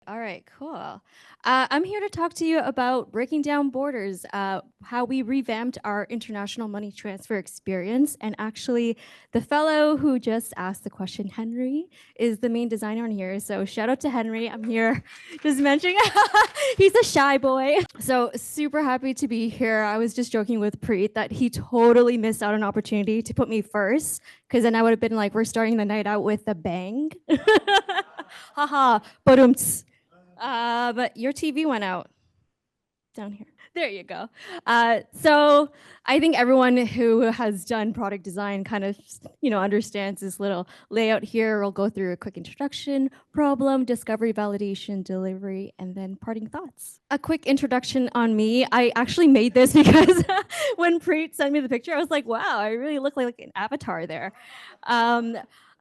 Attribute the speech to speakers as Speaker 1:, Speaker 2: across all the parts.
Speaker 1: All right, cool. I'm here to talk to you about breaking down borders, how we revamped our international money transfer experience. And actually, the fellow who just asked the question, Henry, is the main designer in here. So shout out to Henry. I'm here just mentioning he's a shy boy. So super happy to be here. I was just joking with Preet that he totally missed out on an opportunity to put me first, because then I would have been like, we're starting the night out with a bang. Haha, but but your TV went out down here. There you go. So I think everyone who has done product design kind of, understands this little layout here. We'll go through a quick introduction, problem, discovery, validation, delivery, and then parting thoughts. A quick introduction on me. I actually made this because when Preet sent me the picture, I was like, wow, I really look like an avatar there.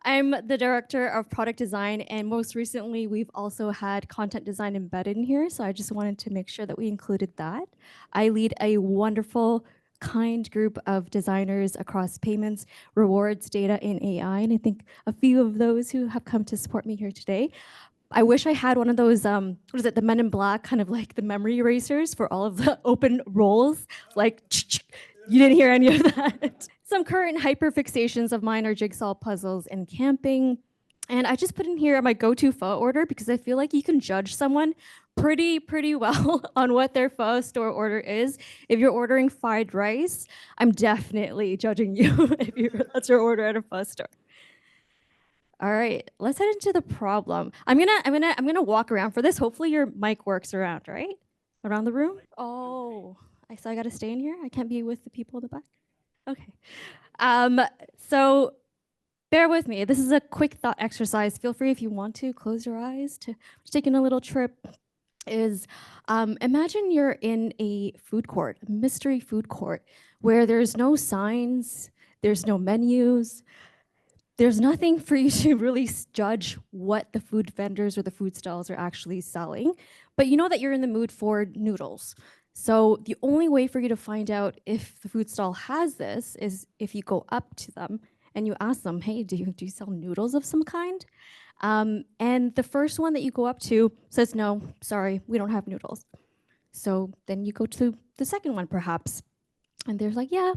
Speaker 1: I'm the director of product design, and most recently, we've also had content design embedded in here, so I just wanted to make sure that we included that. I lead a wonderful, kind group of designers across payments, rewards, data, and AI, and I think a few of those who have come to support me here today. I wish I had one of those, what is it, the Men in Black, kind of like the memory erasers for all of the open roles, like, you didn't hear any of that. Some current hyperfixations of mine are jigsaw puzzles and camping. And I just put in here my go-to pho order because I feel like you can judge someone pretty well on what their pho store order is. If you're ordering fried rice, I'm definitely judging you if that's your order at a pho store. All right, let's head into the problem. I'm gonna walk around for this. Hopefully your mic works around, right? Around the room? Oh, I gotta stay in here? I can't be with the people in the back? Okay. So bear with me. This is a quick thought exercise. Feel free if you want to close your eyes to taking a little trip. Imagine you're in a food court, a mystery food court, where there's no signs, there's no menus, there's nothing for you to really judge what the food vendors or the food stalls are actually selling, but you know that you're in the mood for noodles. So the only way for you to find out if the food stall has this is if you go up to them and you ask them, hey, do you sell noodles of some kind? And the first one that you go up to says, no, sorry, we don't have noodles. So then you go to the second one perhaps, and they're like, yeah,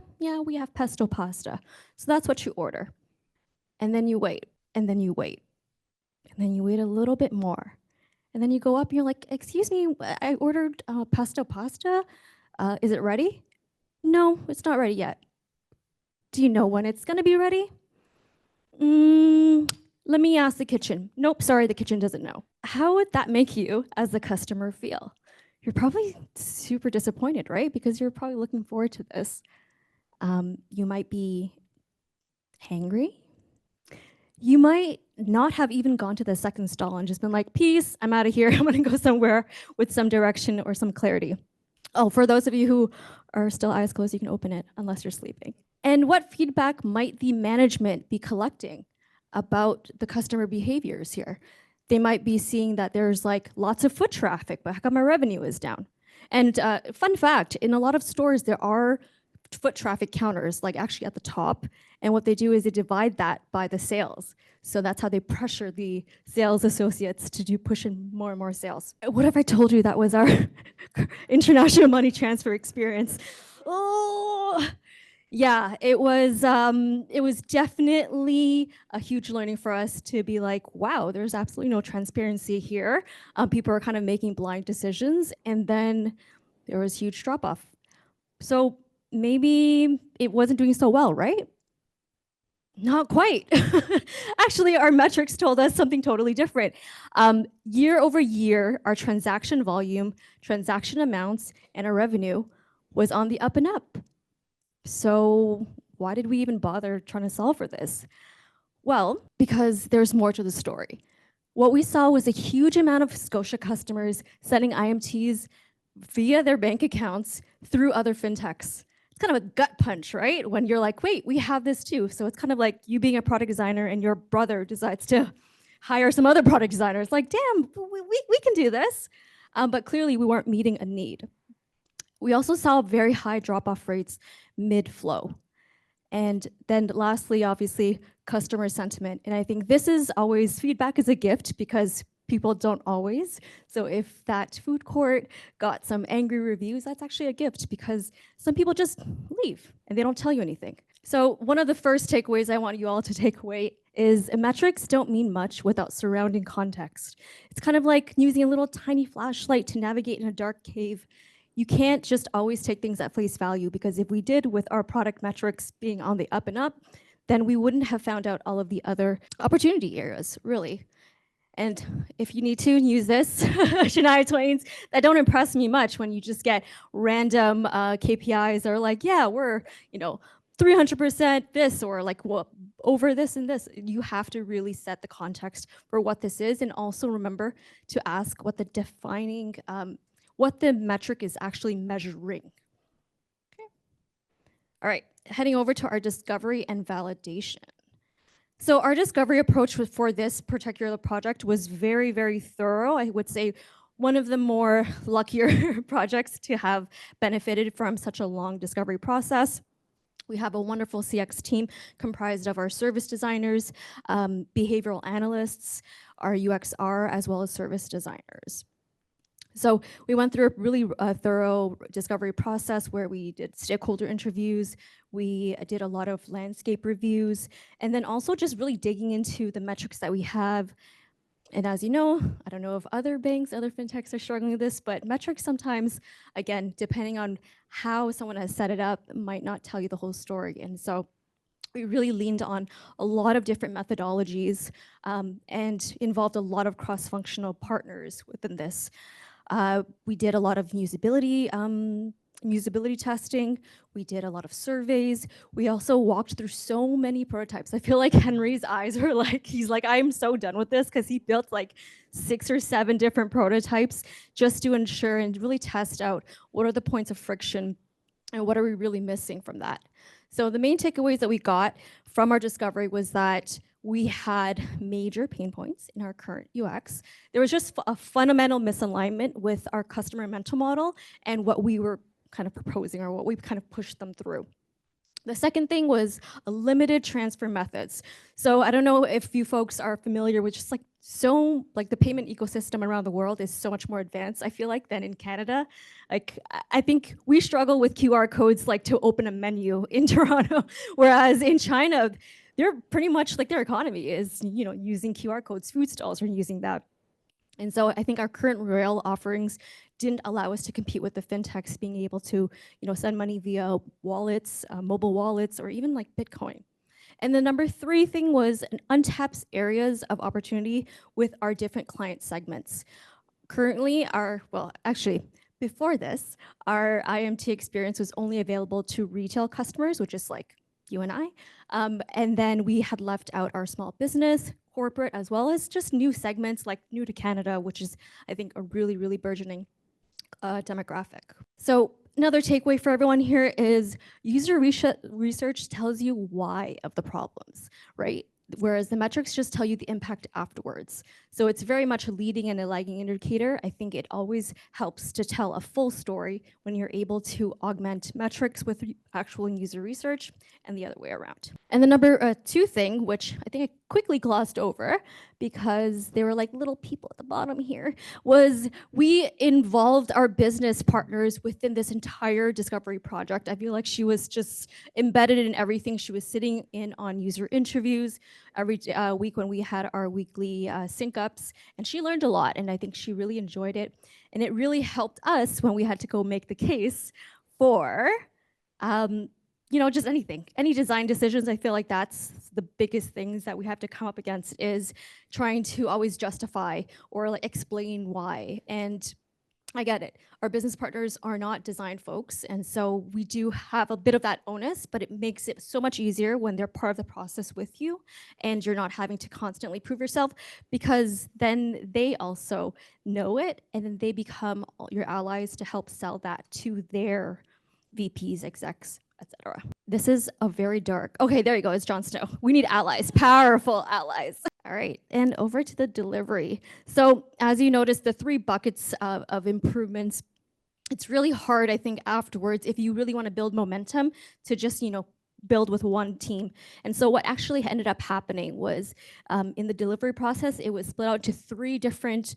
Speaker 1: we have pesto pasta. So that's what you order. And then you wait, and then you wait, and then you wait a little bit more. And then you go up and you're like, excuse me, I ordered pesto pasta. Is it ready? No, it's not ready yet. Do you know when it's gonna be ready? Let me ask the kitchen. Nope, sorry, the kitchen doesn't know. How would that make you as a customer feel? You're probably super disappointed, right? Because you're probably looking forward to this. You might be hangry. You might not have even gone to the second stall and just been like, peace, I'm out of here. I'm gonna go somewhere with some direction or some clarity. Oh, for those of you who are still eyes closed, you can open it unless you're sleeping. And what feedback might the management be collecting about the customer behaviors here? They might be seeing that there's like lots of foot traffic, but how come my revenue is down? And fun fact, in a lot of stores, there are foot traffic counters, like actually at the top. And what they do is they divide that by the sales. So that's how they pressure the sales associates to do push in more and more sales. What if I told you that was our international money transfer experience? Oh, yeah, it was definitely a huge learning for us to be like, wow, there's absolutely no transparency here. People are kind of making blind decisions, and then there was huge drop off. So maybe it wasn't doing so well, right? Not quite. Actually, our metrics told us something totally different. Year over year, our transaction volume, transaction amounts, and our revenue was on the up and up. So why did we even bother trying to solve for this? Well, because there's more to the story. What we saw was a huge amount of Scotia customers sending IMTs via their bank accounts through other fintechs. It's kind of a gut punch, right? When you're like, wait, we have this too. So it's kind of like you being a product designer and your brother decides to hire some other product designer. It's like, damn, we can do this. But clearly we weren't meeting a need. We also saw very high drop-off rates mid-flow. And then lastly, obviously, customer sentiment. And I think this is always, feedback is a gift because people don't always. So if that food court got some angry reviews, that's actually a gift because some people just leave and they don't tell you anything. So one of the first takeaways I want you all to take away is metrics don't mean much without surrounding context. It's kind of like using a little tiny flashlight to navigate in a dark cave. You can't just always take things at face value, because if we did with our product metrics being on the up and up, then we wouldn't have found out all of the other opportunity areas, really. And if you need to use this, Shania Twain's, that don't impress me much when you just get random KPIs that are like, yeah, we're, 300% this, or like, well, over this and this. You have to really set the context for what this is, and also remember to ask what the defining, what the metric is actually measuring. Okay. All right, heading over to our discovery and validation. So our discovery approach for this particular project was very, very thorough. I would say one of the more luckier projects to have benefited from such a long discovery process. We have a wonderful CX team comprised of our service designers, behavioral analysts, our UXR, as well as service designers. So we went through a really thorough discovery process where we did stakeholder interviews, we did a lot of landscape reviews, and then also just really digging into the metrics that we have. And as you know, I don't know if other banks, other fintechs are struggling with this, but metrics sometimes, again, depending on how someone has set it up, might not tell you the whole story. And so we really leaned on a lot of different methodologies and involved a lot of cross-functional partners within this. We did a lot of usability testing. We did a lot of surveys. We also walked through so many prototypes. I feel like Henry's eyes are like, he's like, I'm so done with this, because he built like 6 or 7 different prototypes just to ensure and really test out what are the points of friction and what are we really missing from that. So the main takeaways that we got from our discovery was that we had major pain points in our current UX. There was just a fundamental misalignment with our customer mental model and what we were kind of proposing, or what we kind of pushed them through. The second thing was a limited transfer methods. So I don't know if you folks are familiar with just like the payment ecosystem around the world is so much more advanced, I feel like, than in Canada. Like, I think we struggle with QR codes like to open a menu in Toronto, whereas in China, they're pretty much like their economy is, using QR codes. Food stalls are using that. And so I think our current rail offerings didn't allow us to compete with the fintechs being able to, send money via wallets, mobile wallets, or even like Bitcoin. And the number 3 thing was an untapped areas of opportunity with our different client segments. Currently, before this, our IMT experience was only available to retail customers, which is like you and I. And then we had left out our small business, corporate, as well as just new segments like new to Canada, which is, I think, a really, really burgeoning demographic. So another takeaway for everyone here is user research tells you why of the problems, right? Whereas the metrics just tell you the impact afterwards. So it's very much a leading and a lagging indicator. I think it always helps to tell a full story when you're able to augment metrics with actual user research, and the other way around. And the number 2 thing, which I think I quickly glossed over because they were like little people at the bottom here, was we involved our business partners within this entire discovery project. I feel like she was just embedded in everything. She was sitting in on user interviews every week when we had our weekly sync ups, and she learned a lot, and I think she really enjoyed it. And it really helped us when we had to go make the case for just any design decisions. I feel like that's the biggest things that we have to come up against, is trying to always justify or like explain why. And I get it. Our business partners are not design folks, and so we do have a bit of that onus, but it makes it so much easier when they're part of the process with you and you're not having to constantly prove yourself, because then they also know it and then they become your allies to help sell that to their VPs, execs, etc. This is a very dark. Okay, there you go. It's Jon Snow. We need allies, powerful allies. All right, and over to the delivery. So as you notice, the 3 buckets of improvements, it's really hard, I think, afterwards, if you really want to build momentum, to just, build with one team. And so what actually ended up happening was in the delivery process, it was split out to 3 different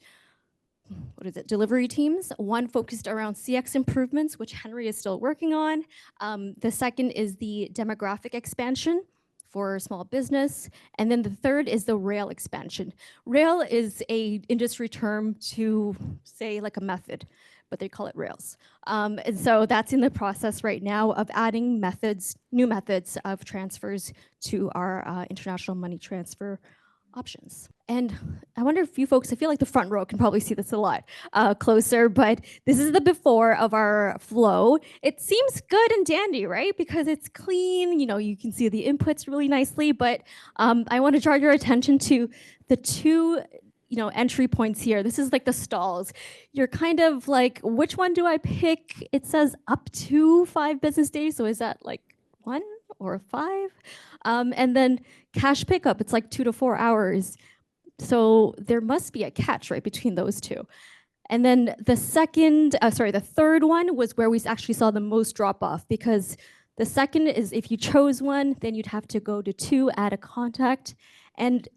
Speaker 1: delivery teams. One focused around CX improvements, which Henry is still working on. The second is the demographic expansion for small business. And then the third is the rail expansion. Rail is a industry term to say like a method, but they call it rails. And so that's in the process right now of adding methods, new methods of transfers to our international money transfer options. And I wonder if you folks, I feel like the front row can probably see this a lot closer, but this is the before of our flow. It seems good and dandy, right? Because it's clean, you know, you can see the inputs really nicely, but I want to draw your attention to the 2 entry points here. This is like the stalls. You're kind of like, which one do I pick? It says up to 5 business days. So is that like 1 or 5? And then cash pickup, it's like 2 to 4 hours. So there must be a catch right between those 2. And then the third one was where we actually saw the most drop off, because the second is if you chose one, then you'd have to go to 2, add a contact. And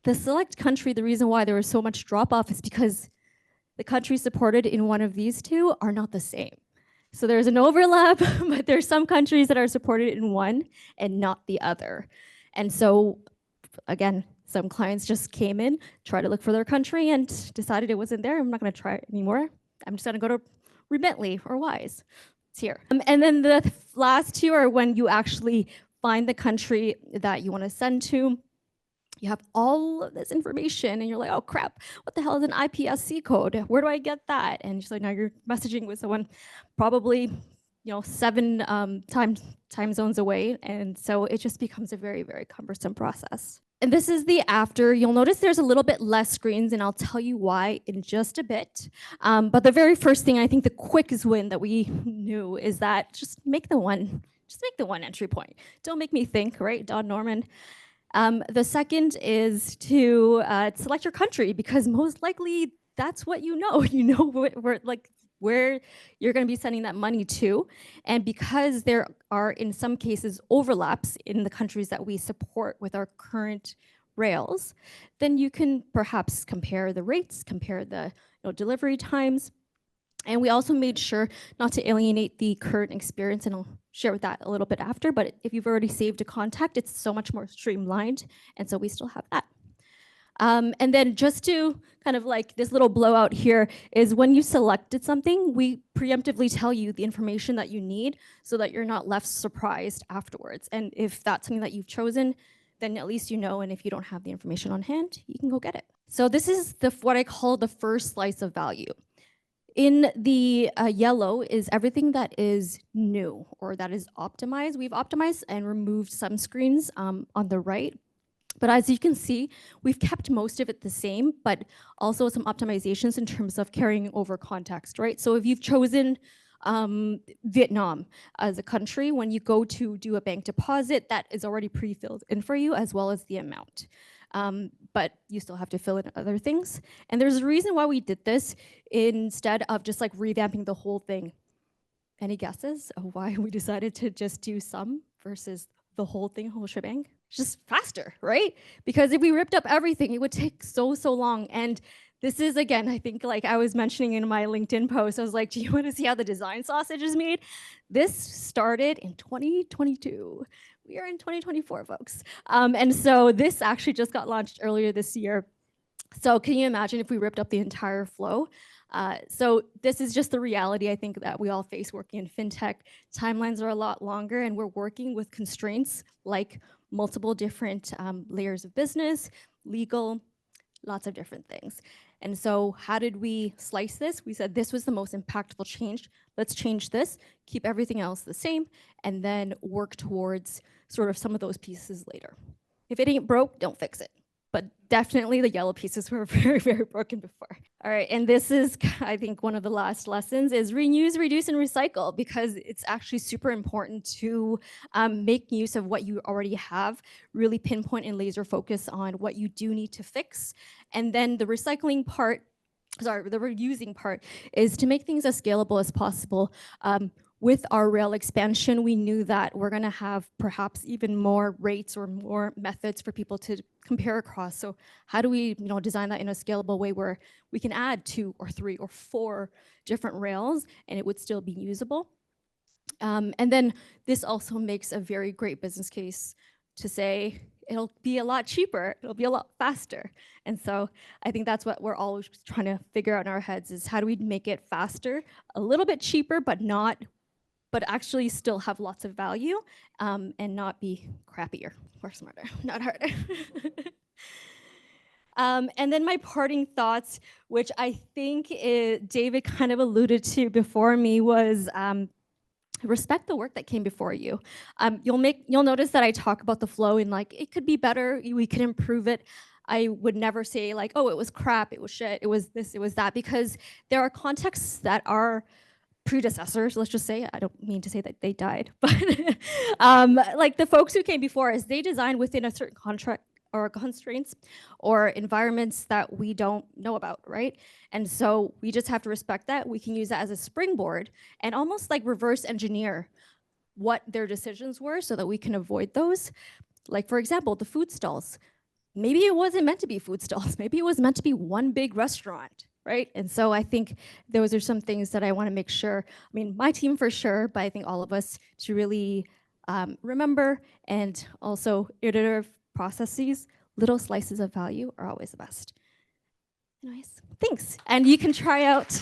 Speaker 1: the select country, the reason why there was so much drop off is because the countries supported in one of these 2 are not the same. So there's an overlap, but there's some countries that are supported in one and not the other. And so, again, some clients just came in, tried to look for their country, and decided it wasn't there. I'm not going to try it anymore. I'm just going to go to Remitly or Wise. It's here. And then the last 2 are when you actually find the country that you want to send to. You have all of this information and you're like, oh crap, what the hell is an IPSC code? Where do I get that? And so now you're messaging with someone probably 7 time zones away. And so it just becomes a very, very cumbersome process. And this is the after. You'll notice there's a little bit less screens, and I'll tell you why in just a bit. But the very first thing, I think the quickest win that we knew is that just make the one entry point. Don't make me think, right? Don Norman. The second is to select your country, because most likely that's what you know. You know where you're going to be sending that money to. And because there are, in some cases, overlaps in the countries that we support with our current rails, then you can perhaps compare the rates, compare the delivery times. And we also made sure not to alienate the current experience, and I'll share with that a little bit after, but if you've already saved a contact, it's so much more streamlined, and so we still have that. And then just to kind of like this little blowout here is when you selected something, we preemptively tell you the information that you need so that you're not left surprised afterwards. And if that's something that you've chosen, then at least you know, and if you don't have the information on hand, you can go get it. So this is what I call the first slice of value. In the yellow is everything that is new or that is optimized. We've optimized and removed some screens on the right. But as you can see, we've kept most of it the same, but also some optimizations in terms of carrying over context, right? So if you've chosen Vietnam as a country, when you go to do a bank deposit, that is already pre-filled in for you, as well as the amount. But you still have to fill in other things. And there's a reason why we did this instead of just like revamping the whole thing. Any guesses of why we decided to just do some versus the whole thing, whole shebang? Just faster, right? Because if we ripped up everything, it would take so long. And this is, again, I think like I was mentioning in my LinkedIn post, I was like, do you want to see how the design sausage is made? This started in 2022. We are in 2024, folks. And so this actually just got launched earlier this year. So can you imagine if we ripped up the entire flow? So this is just the reality, I think, that we all face working in fintech. Timelines are a lot longer, and we're working with constraints like multiple different layers of business, legal, lots of different things. And so how did we slice this? We said this was the most impactful change. Let's change this, keep everything else the same, and then work towards sort of some of those pieces later. If it ain't broke, don't fix it. But definitely the yellow pieces were very broken before. All right, and this is, I think, one of the last lessons is reuse, reduce, and recycle, because it's actually super important to make use of what you already have, really pinpoint and laser focus on what you do need to fix. And then the recycling part, the reusing part is to make things as scalable as possible. with our rail expansion, we knew that we're gonna have perhaps even more rates or more methods for people to compare across. So how do we, design that in a scalable way where we can add 2 or 3 or 4 different rails and it would still be usable? And then this also makes a very great business case to say it'll be a lot cheaper, it'll be a lot faster. And so I think that's what we're always trying to figure out in our heads is how do we make it faster, a little bit cheaper, but actually still have lots of value, and not be crappier or smarter, not harder. And then my parting thoughts, which I think David kind of alluded to before me, was respect the work that came before you. You'll notice that I talk about the flow and like it could be better, we could improve it. I would never say like, oh, it was crap, it was shit, it was this, it was that, because there are contexts that are predecessors, let's just say, I don't mean to say that they died, but like the folks who came before us, they designed within a certain contract or constraints or environments that we don't know about, right? And so we just have to respect that. We can use that as a springboard and almost like reverse engineer what their decisions were so that we can avoid those. Like, for example, the food stalls. Maybe it wasn't meant to be food stalls. Maybe it was meant to be one big restaurant, right? And so I think those are some things that I want to make sure, I mean, my team for sure, but I think all of us to really remember, and also iterative processes, little slices of value are always the best. Nice, thanks. And you can try out